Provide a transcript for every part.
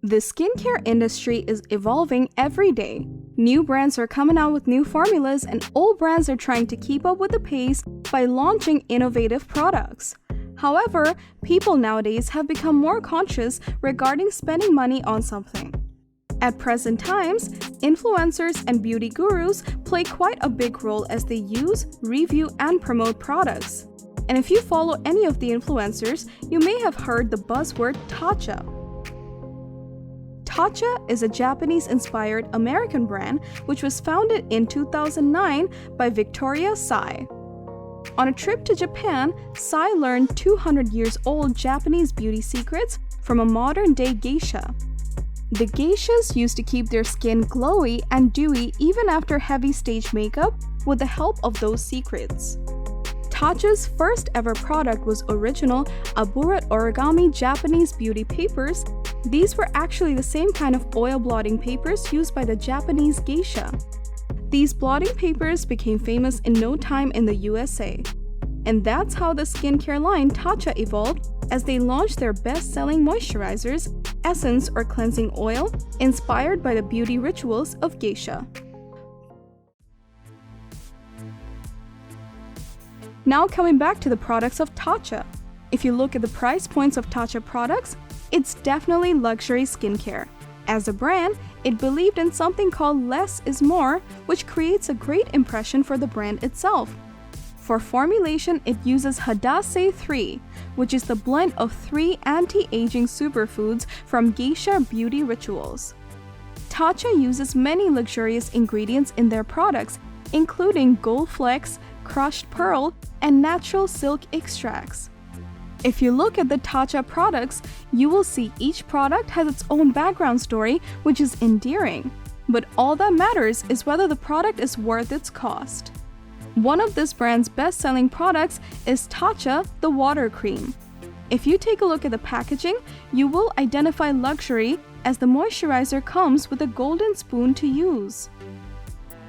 The skincare industry is evolving every day. New brands are coming out with new formulas, and old brands are trying to keep up with the pace by launching innovative products. However, people nowadays have become more conscious regarding spending money on something. At present times, influencers and beauty gurus play quite a big role as they use, review, and promote products. And if you follow any of the influencers, you may have heard the buzzword Tatcha. Tatcha is a Japanese-inspired American brand which was founded in 2009 by Victoria Sai. On a trip to Japan, Sai learned 200-year-old Japanese beauty secrets from a modern-day geisha. The geishas used to keep their skin glowy and dewy even after heavy stage makeup with the help of those secrets. Tatcha's first ever product was original Aburat origami Japanese beauty papers. These were actually the same kind of oil blotting papers used by the Japanese geisha. These blotting papers became famous in no time in the USA. And that's how the skincare line Tatcha evolved as they launched their best-selling moisturizers, essence or cleansing oil, inspired by the beauty rituals of geisha. Now coming back to the products of Tatcha. If you look at the price points of Tatcha products, it's definitely luxury skincare. As a brand, it believed in something called less is more, which creates a great impression for the brand itself. For formulation, it uses Hadase 3, which is the blend of 3 anti-aging superfoods from geisha beauty rituals. Tatcha uses many luxurious ingredients in their products, including gold flecks, crushed pearl, and natural silk extracts. If you look at the Tatcha products, you will see each product has its own background story, which is endearing. But all that matters is whether the product is worth its cost. One of this brand's best-selling products is Tatcha the Water Cream. If you take a look at the packaging, you will identify luxury as the moisturizer comes with a golden spoon to use.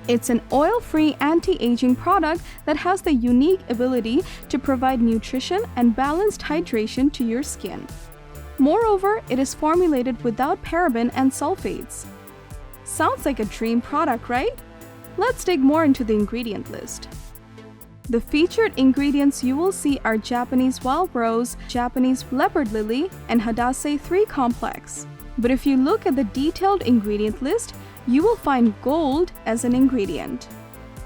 It's an oil-free anti-aging product that has the unique ability to provide nutrition and balanced hydration to your skin. Moreover, it is formulated without paraben and sulfates. Sounds like a dream product, right? Let's dig more into the ingredient list. The featured ingredients you will see are Japanese wild rose, Japanese leopard lily, and Hadase 3 complex. But if you look at the detailed ingredient list, you will find gold as an ingredient.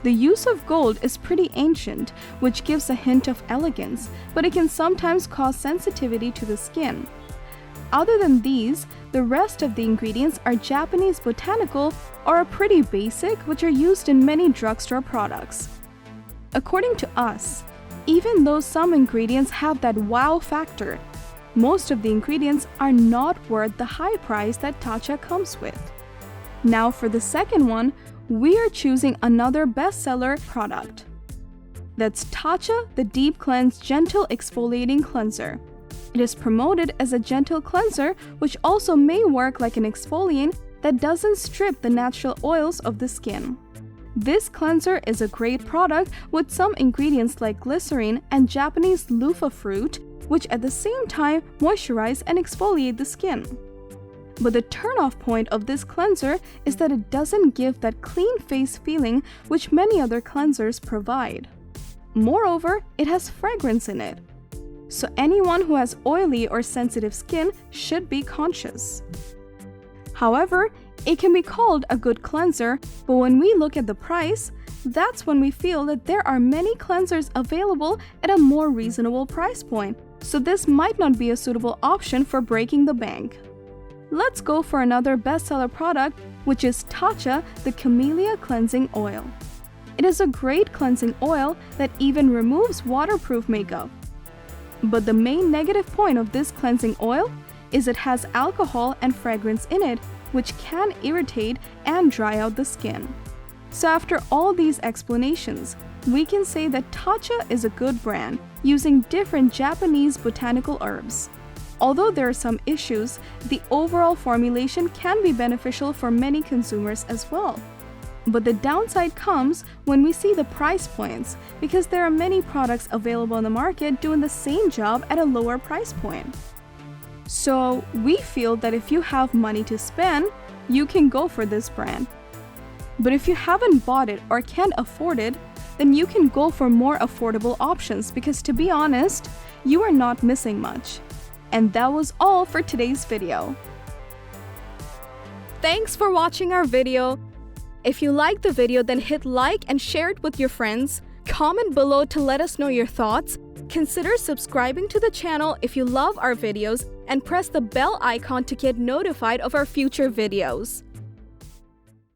The use of gold is pretty ancient, which gives a hint of elegance, but it can sometimes cause sensitivity to the skin. Other than these, the rest of the ingredients are Japanese botanical or are pretty basic, which are used in many drugstore products. According to us, even though some ingredients have that wow factor, most of the ingredients are not worth the high price that Tatcha comes with. Now for the second one, we are choosing another bestseller product. That's Tatcha the Deep Cleanse Gentle Exfoliating Cleanser. It is promoted as a gentle cleanser, which also may work like an exfoliant that doesn't strip the natural oils of the skin. This cleanser is a great product with some ingredients like glycerin and Japanese loofah fruit, which at the same time moisturize and exfoliate the skin. But the turn-off point of this cleanser is that it doesn't give that clean face feeling which many other cleansers provide. Moreover, it has fragrance in it. So anyone who has oily or sensitive skin should be conscious. However, it can be called a good cleanser, but when we look at the price, that's when we feel that there are many cleansers available at a more reasonable price point, so this might not be a suitable option for breaking the bank. Let's go for another bestseller product, which is Tatcha the Camellia Cleansing Oil. It is a great cleansing oil that even removes waterproof makeup. But the main negative point of this cleansing oil is it has alcohol and fragrance in it, which can irritate and dry out the skin. So after all these explanations, we can say that Tatcha is a good brand using different Japanese botanical herbs. Although there are some issues, the overall formulation can be beneficial for many consumers as well. But the downside comes when we see the price points, because there are many products available on the market doing the same job at a lower price point. So we feel that if you have money to spend, you can go for this brand. But if you haven't bought it or can't afford it, then you can go for more affordable options because, to be honest, you are not missing much. And that was all for today's video. Thanks for watching our video. If you liked the video, then hit like and share it with your friends. Comment below to let us know your thoughts. Consider subscribing to the channel if you love our videos and press the bell icon to get notified of our future videos.